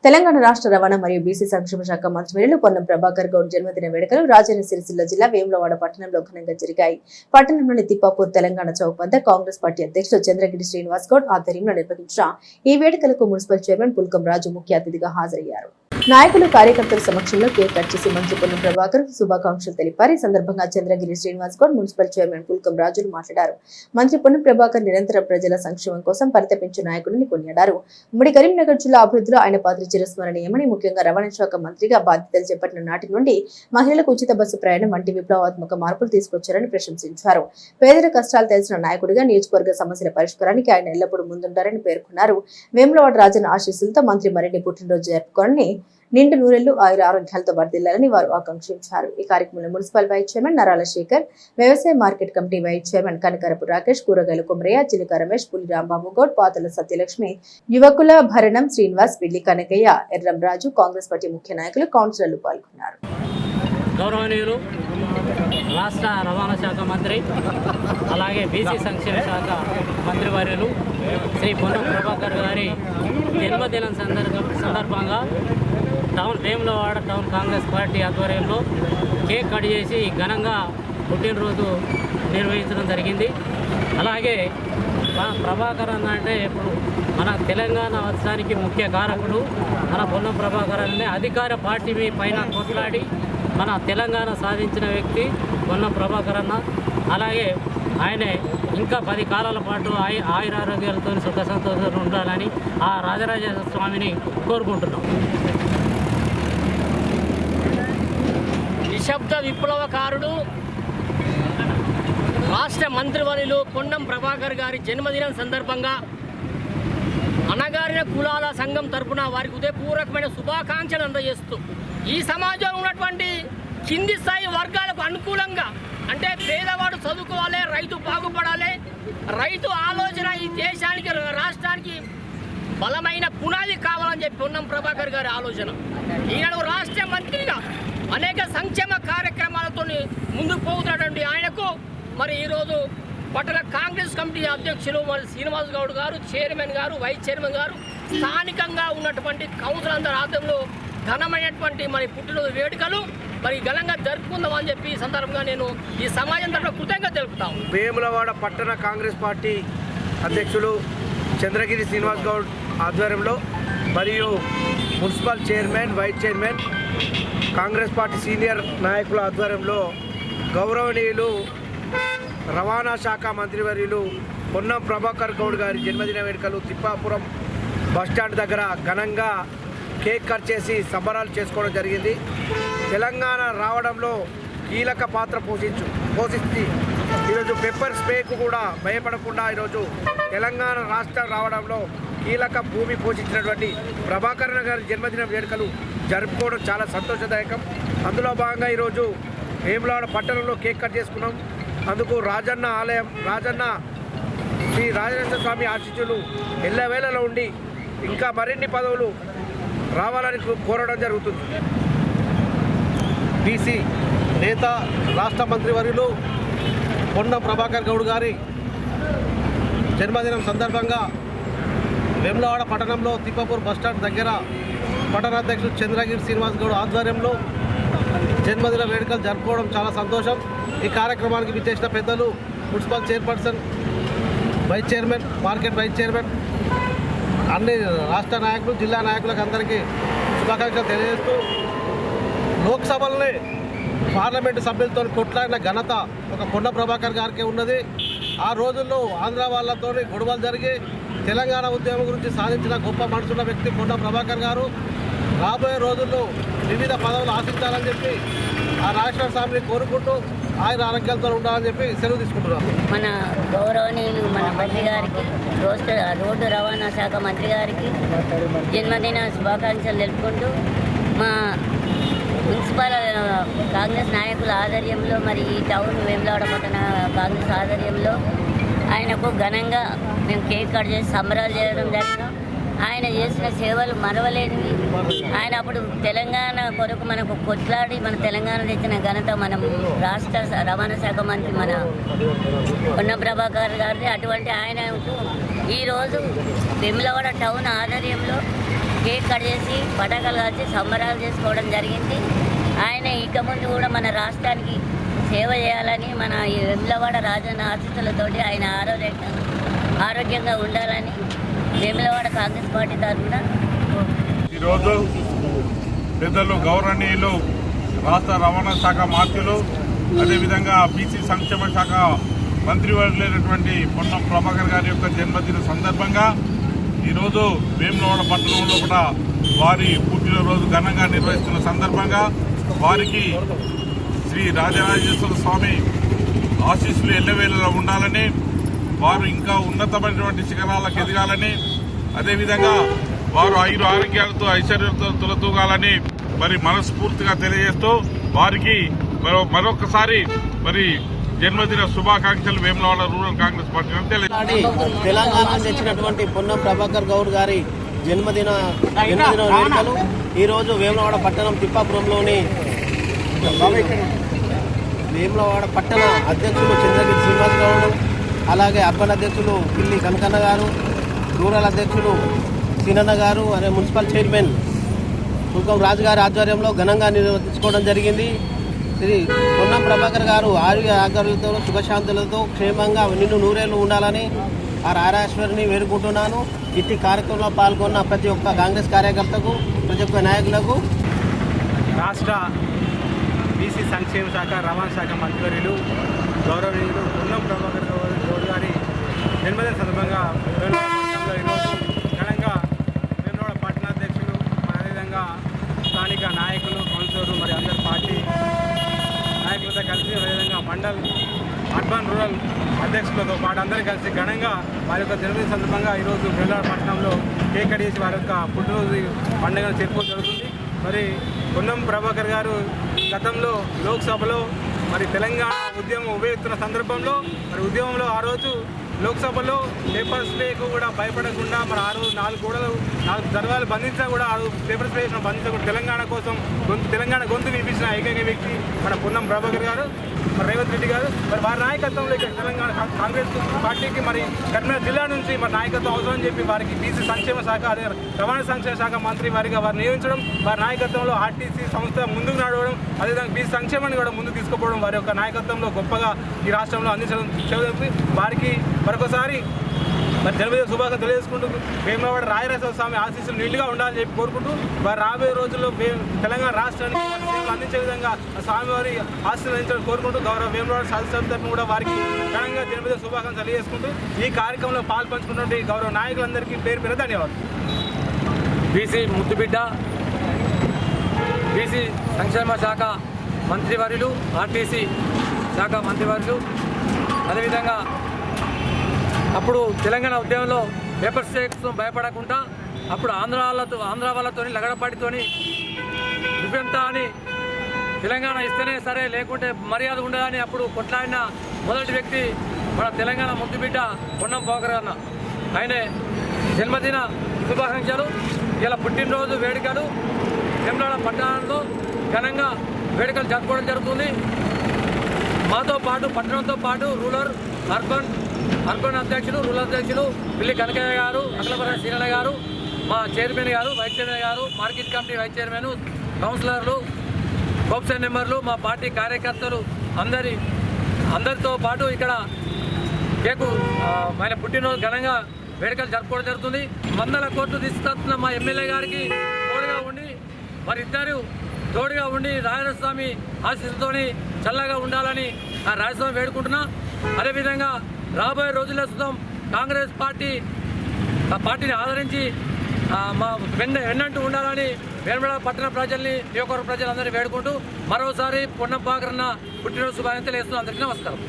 తెలంగాణ రాష్ట్ర రవాణా మరియు బీసీ సంక్షేమ శాఖ మంత్రివర్యులు పొన్నం ప్రభాకర్ గౌడ్ జన్మదిన వేడుకలు రాజన్న సిరిసిల్ల జిల్లా వేములవాడ పట్టణంలో ఘనంగా జరిగాయి. పట్టణంలోని తిప్పాపూర్ తెలంగాణ చౌక్ వద్ద కాంగ్రెస్ పార్టీ అధ్యక్షుడు చంద్రగిరి శ్రీనివాస్ గౌడ్ ఆధ్వర్యంలో నిర్వహించిన ఈ వేడుకలకు మున్సిపల్ చైర్మన్ పుల్కం రాజు ముఖ్య అతిథిగా హాజరయ్యారు. నాయకులు కార్యకర్తల సమక్షంలో కేక్ కట్ చేసి మంత్రి పొన్నం ప్రభాకర్ శుభాకాంక్షలు తెలిపారు. ఈ సందర్భంగా చంద్రగిరి శ్రీనివాస్ గౌడ్ మున్సిపల్ చైర్మన్ పుల్కం రాజులు మాట్లాడారు. మంత్రి పొన్నం ప్రభాకర్ నిరంతరం ప్రజల సంక్షేమం కోసం పరితపించే నాయకుడిని కొనియాడారు. ఉమ్మడి కరీంనగర్ జిల్లా అభివృద్ధిలో ఆయన పాత్ర చిరస్మరణీయమని, ముఖ్యంగా రవాణా శాఖ మంత్రిగా బాధ్యతలు చేపట్టిన నాటి నుండి మహిళలకు ఉచిత బస్సు ప్రయాణం వంటి విప్లవాత్మక మార్పులు తీసుకొచ్చారని ప్రశంసించారు. పేదల కష్టాలు తెలిసిన నాయకుడిగా నియోజకవర్గ సమస్యల పరిష్కారానికి ఆయన ఎల్లప్పుడూ ముందుంటారని పేర్కొన్నారు. వేములవాడ రాజన్న ఆశీస్సులతో మంత్రి మరిన్ని పుట్టినరోజు జరుపుకోవాలని, నిండు నూరెళ్లు ఆరోగ్యాలతో వర్ధిల్లాలని వారు ఆకాంక్షించారు. ఈ కార్యక్రమంలో municipal vice chairman Narala Shekar, వ్యవసాయ market committee vice chairman Kanakarapu Rakesh, Kuragayala Kumaraiah, చిలుక రమేష్, పులి రాంబాబు గౌడ్, పాతల సత్యలక్ష్మి, యువకుల భరణం శ్రీనివాస్, పిల్లి కనకయ్య, ఎర్రం రాజు, కాంగ్రెస్ పార్టీ ముఖ్య నాయకులు, కౌన్సిలర్లు పాల్గొన్నారు. గౌరవనీయులు రాష్ట్ర రవాణా శాఖ మంత్రి అలాగే బీసీ సంక్షేమ శాఖ మంత్రివర్యులు శ్రీ పొన్నం ప్రభాకర్ గారి జన్మదినం సందర్భంగా వేములవాడ టౌన్ కాంగ్రెస్ పార్టీ ఆధ్వర్యంలో కేక్ కట్ చేసి ఘనంగా పుట్టినరోజు నిర్వహించడం జరిగింది. అలాగే ప్రభాకర్ అన్న అంటే ఇప్పుడు మన తెలంగాణ వచ్చానికి ముఖ్య కారకుడు మన పొన్నం ప్రభాకర్ అనే అధికార పార్టీ పైన కొట్లాడి మన తెలంగాణ సాధించిన వ్యక్తి పొన్నం ప్రభాకర్ అన్న. అలాగే ఆయనే ఇంకా 10 కాలాల పాటు ఆయురారోగ్యాలతో సుఖ సంతోషాలు ఉండాలని ఆ రాజరాజ స్వామిని కోరుకుంటున్నాం. నిశ్శబ్ద విప్లవకారుడు రాష్ట్ర మంత్రివర్యులు పొన్నం ప్రభాకర్ గారి జన్మదినం సందర్భంగా అణగారిన కులాల సంఘం తరపున వారికి హృదయపూర్వకమైన శుభాకాంక్షలు అందజేస్తూ ఈ సమాజంలో ఉన్నటువంటి కింది స్థాయి వర్గాలకు అనుకూలంగా, అంటే పేదవాడు చదువుకోవాలి, రైతు బాగుపడాలి, రైతు ఆలోచన ఈ దేశానికి రాష్ట్రానికి బలమైన పునాది కావాలని చెప్పి పొన్నం ప్రభాకర్ గారి ఆలోచన. ఈనాడు రాష్ట్ర మంత్రిగా అనేక సంక్షేమ కార్యక్రమాలతో ముందుకు పోతున్నటువంటి ఆయనకు మరి ఈరోజు పట్టణ కాంగ్రెస్ కమిటీ అధ్యక్షులు మరి శ్రీనివాస్ గౌడ్ గారు, చైర్మన్ గారు, వైస్ చైర్మన్ గారు, స్థానికంగా ఉన్నటువంటి కౌన్సిల్ అందరి ఆధ్వర్యంలో ఘనమైనటువంటి మరి పుట్టినరోజు వేడుకలు మరి ఘనంగా జరుపుకుందామని చెప్పి ఈ సందర్భంగా నేను ఈ సమాజం తరఫున కృతజ్ఞత తెలుపుతాం. వేములవాడ పట్టణ కాంగ్రెస్ పార్టీ అధ్యక్షులు చంద్రగిరి శ్రీనివాస్ గౌడ్ ఆధ్వర్యంలో మరియు municipal chairman, vice chairman, Congress party senior నాయకుల ఆధ్వర్యంలో గౌరవనీయులు రవాణా శాఖ మంత్రివర్యులు పొన్నం ప్రభాకర్ గౌడ్ గారి జన్మదిన వేడుకలు తిప్పాపురం బస్టాండ్ దగ్గర ఘనంగా కేక్ కట్ చేసి సంబరాలు చేసుకోవడం జరిగింది. తెలంగాణ రావడంలో కీలక పాత్ర పోషించి ఈరోజు పెప్పర్ స్ప్రేకు కూడా భయపడకుండా ఈరోజు తెలంగాణ రాష్ట్రం రావడంలో కీలక భూమి పోషించినటువంటి ప్రభాకర్ గారి జన్మదిన వేడుకలు జరుపుకోవడం చాలా సంతోషదాయకం. అందులో భాగంగా ఈరోజు వేములవాడ పట్టణంలో కేక్ కట్ చేసుకున్నాం. అందుకు రాజన్న ఆలయం, శ్రీ రాజరాజేశ్వర స్వామి ఆశీస్సులు ఎల్లవేళలో ఉండి ఇంకా మరిన్ని పదవులు రావాలని కోరడం జరుగుతుంది. బీసీ నేత రాష్ట్ర మంత్రివర్యులు పొన్నం ప్రభాకర్ గౌడ్ గారి జన్మదినం సందర్భంగా వేములవాడ పట్టణంలో తిప్పాపూర్ బస్టాండ్ దగ్గర పట్టణాధ్యక్షుడు చంద్రగిరి శ్రీనివాస్ గౌడ్ ఆధ్వర్యంలో జన్మదిన వేడుకలు జరుపుకోవడం చాలా సంతోషం. ఈ కార్యక్రమానికి విచ్చేసిన పెద్దలు municipal chairperson, vice chairman, market vice chairman, అన్ని రాష్ట్ర నాయకులు, జిల్లా నాయకులకు అందరికీ శుభాకాంక్షలు తెలియజేస్తూ, లోక్సభలోనే పార్లమెంటు సభ్యులతో కొట్లాడిన ఘనత ఒక పొన్నం ప్రభాకర్ గారికి ఉన్నది. ఆ రోజుల్లో ఆంధ్ర వాళ్ళతో గొడవలు జరిగి తెలంగాణ ఉద్యమం గురించి సాధించిన గొప్ప మనసున్న వ్యక్తి పొన్నం ప్రభాకర్ గారు. రాబోయే రోజుల్లో వివిధ పదవులు ఆశించాలని చెప్పి ఆ రాష్ట్ర స్వామిని కోరుకుంటూ ఆయన ఆరోగ్యాలతో ఉండాలని చెప్పి సెలవు తీసుకుంటున్నాం. మన గౌరవనీయులు మన మంత్రి గారికి, రోడ్డు రవాణా శాఖ మంత్రి గారికి జన్మదిన శుభాకాంక్షలు తెలుపుకుంటూ, మా మున్సిపల్ కాంగ్రెస్ నాయకుల ఆధ్వర్యంలో మరి ఈ టౌన్ వేములవాడ పట్టణ కాంగ్రెస్ ఆధ్వర్యంలో ఆయనకు ఘనంగా మేము కేక్ కట్ చేసి సంబరాలు చేయడం జరిగినాం. ఆయన చేసిన సేవలు మరవలేనివి. ఆయన అప్పుడు తెలంగాణ కొరకు మనకు కొట్లాడి మన తెలంగాణ తెచ్చిన ఘనత మన రాష్ట్ర రవాణా శాఖ మంత్రి మన పొన్నం ప్రభాకర్ గారిది. అటువంటి ఆయనకు ఈరోజు వేములవాడ టౌన్ ఆధ్వర్యంలో కేక్ కట్ చేసి పటాకాలు కాల్చి సంబరాలు చేసుకోవడం జరిగింది. ఆయన ఇక ముందు కూడా మన రాష్ట్రానికి సేవ చేయాలని, మన ఈ వేములవాడ రాజన్న ఆశీస్సులతోటి ఆయన ఆరోగ్యంగా ఉండాలని వేములవాడ కాంగ్రెస్ పార్టీ తరఫున ఈరోజు పెద్దలు గౌరవనీయులు రాష్ట్ర రవాణా శాఖ మంత్రులు, అదేవిధంగా బీసీ సంక్షేమ శాఖ మంత్రివర్యులైనటువంటి పొన్నం ప్రభాకర్ గారి యొక్క జన్మదిన సందర్భంగా ఈరోజు వేములవాడ పట్టణంలో కూడా వారి పుట్టినరోజు ఘనంగా నిర్వహిస్తున్న సందర్భంగా వారికి శ్రీ రాజరాజేశ్వర స్వామి ఆశీస్సులు ఎల్లవేళలా ఉండాలని, వారు ఇంకా ఉన్నతమైనటువంటి శిఖరాలకు ఎదగాలని, అదేవిధంగా వారు ఆరోగ్యాలతో ఐశ్వర్యంతో తులతూగాలని మరి మనస్ఫూర్తిగా తెలియజేస్తూ వారికి మరొకసారి మరి జన్మదిన శుభాకాంక్షలు వేములవాడ రూరల్ కాంగ్రెస్ పార్టీ తెలంగాణ తెచ్చినటువంటి పొన్నం ప్రభాకర్ గౌడ్ గారి జన్మదిన వేడుకలు ఈరోజు వేములవాడ పట్టణం తిప్పాపురంలోని వేములవాడ పట్టణ అధ్యక్షులు చంద్రగిరి శ్రీనివాస్ గౌడ్, అలాగే అర్బన్ అధ్యక్షులు పిల్లి కనకన్న గారు, రూరల్ అధ్యక్షులు సీనన్న గారు, అనే మున్సిపల్ చైర్మన్ తుల్కం రాజు గారి ఆధ్వర్యంలో ఘనంగా నిర్వహించుకోవడం జరిగింది. శ్రీ పొన్నం ప్రభాకర్ గారు ఆరోగ్యాలతో సుఖశాంతులతో క్షేమంగా నిన్ను నూరేళ్లు ఉండాలని ఆ రారాశ్వరిని వేడుకుంటున్నాను. ఇట్టి కార్యక్రమంలో పాల్గొన్న ప్రతి ఒక్క కాంగ్రెస్ కార్యకర్తకు, ప్రతి ఒక్క నాయకులకు, రాష్ట్ర బీసీ సంక్షేమ శాఖ రవాణా శాఖ మంత్రివర్యులు గౌరవనీయులు పొన్నం ప్రభాకర్ గౌడ్ గారి జన్మదిన సందర్భంగా వేములవాడ ఈరోజు ఘనంగా వేములవాడ పట్టణాధ్యక్షులు, అదేవిధంగా స్థానిక నాయకులు, కౌన్సిలర్లు, మరి అందరి పార్టీ నాయకులతో కలిసి, అదేవిధంగా మండల్ అర్బన్ రూరల్ అధ్యక్షులతో పాటు అందరూ కలిసి ఘనంగా వారి యొక్క జన్మదిన సందర్భంగా ఈరోజు వేములవాడ పట్టణంలో కేక్ కట్ చేసి వారి యొక్క పుట్టినరోజు పండుగను జరుపుకోవడం జరుగుతుంది. మరి పొన్నం ప్రభాకర్ గారు గతంలో లోక్సభలో మరి తెలంగాణ ఉద్యమం ఉపయోగిస్తున్న సందర్భంలో మరి ఉద్యమంలో ఆ రోజు లోక్సభలో పేపర్ స్ప్రేకు కూడా భయపడకుండా మరి ఆ రోజు 4 దర్వాలు బంధించినా కూడా ఆ రోజు పేపర్ స్ప్రే బంధించకుండా తెలంగాణ కోసం తెలంగాణ గొంతు వినిపించిన ఏకైక వ్యక్తి మన పొన్నం ప్రభాకర్ గారు, మరి రేవంత్ రెడ్డి గారు. మరి వారి నాయకత్వంలో ఇక్కడ తెలంగాణ కాంగ్రెస్ పార్టీకి మరి కరీంనగర్ జిల్లా నుంచి మరి నాయకత్వం అవసరం చెప్పి వారికి బీసీ సంక్షేమ శాఖ, అదే రవాణా సంక్షేమ శాఖ మంత్రి వారిగా వారు నియమించడం, వారి నాయకత్వంలో ఆర్టీసీ సంస్థ ముందుకు నడవడం, అదేవిధంగా బీసీ సంక్షేమాన్ని కూడా ముందుకు తీసుకుపోవడం వారి యొక్క నాయకత్వంలో గొప్పగా ఈ రాష్ట్రంలో అందించడం వారికి మరొకసారి మరి జన్మదిన శుభాకాంక్షలు తెలియజేసుకుంటూ వేములవాడ రాజరాజేశ్వర స్వామి ఆశీస్సులు నిండుగా ఉండాలని చెప్పి కోరుకుంటూ వారు రాబోయే రోజుల్లో తెలంగాణ రాష్ట్రానికి సేవలు అందించే విధంగా స్వామివారి ఆశీస్సులు అందించాలని కోరుకుంటూ గౌరవ వేములవాడ శాసనసభ తరఫున కూడా వారికి ఘనంగా జన్మదిన శుభాకాంక్షలు తెలియజేసుకుంటూ ఈ కార్యక్రమంలో పాల్పంచుకున్నటువంటి గౌరవ నాయకులందరికీ పేరు పేరు ధన్యవాదాలు. బీసీ ముద్దుబిడ్డ, బీసీ సంక్షేమ శాఖ మంత్రివర్యులు, ఆర్టీసీ శాఖ మంత్రివర్యులు, అదేవిధంగా అప్పుడు తెలంగాణ ఉద్యమంలో పేపర్ స్టేక్స్ భయపడకుండా అప్పుడు ఆంధ్ర వాళ్ళతో లగడపాటితోని విభ్యంతా అని తెలంగాణ ఇస్తేనే సరే లేకుంటే మర్యాద ఉండదని అప్పుడు కొట్లాడిన మొదటి వ్యక్తి మన తెలంగాణ ముద్దుబిడ్డ పొన్నం ప్రభాకర్ అన్న. ఆయనే జన్మదిన శుభాకాంక్షలు. ఇలా పుట్టినరోజు వేడుకలు వేములవాడ పట్టణంలో ఘనంగా వేడుకలు జరుపుకోవడం జరుగుతుంది. మాతో పాటు పట్టణంతో పాటు రూరల్ అర్బన్ అధ్యక్షులు, రూరల్ అధ్యక్షులు పిల్లి కనకయ్య గారు, అఖిలపర సీనన్న గారు, మా చైర్మన్ గారు, వైస్ చైర్మన్ గారు, మార్కెట్ కమిటీ వైస్ చైర్మన్, కౌన్సిలర్లు, కోప్సైన్ మెంబర్లు, మా పార్టీ కార్యకర్తలు అందరితో పాటు ఇక్కడ కేకు ఆయన పుట్టినరోజు ఘనంగా వేడుకలు జరుపుకోవడం జరుగుతుంది. 100 కోట్లు తీసుకొస్తున్న మా ఎమ్మెల్యే గారికి తోడుగా ఉండి మరిద్దరు తోడుగా ఉండి రాజస్వామి ఆశీస్సులతోని చల్లగా ఉండాలని ఆ రాజస్వామి వేడుకుంటున్నా. అదేవిధంగా రాబోయే రోజుల్లో కాంగ్రెస్ పార్టీని ఆదరించి మా వెన్నంటూ ఉండాలని వేములవాడ పట్టణ ప్రజల్ని, నియోజకవర్గ ప్రజలందరినీ వేడుకుంటూ మరోసారి పొన్నం ప్రభాకర్ అన్న పుట్టినరోజు శుభాకాంక్షలు తెలియజేస్తున్నాం. అందరికీ నమస్కారం.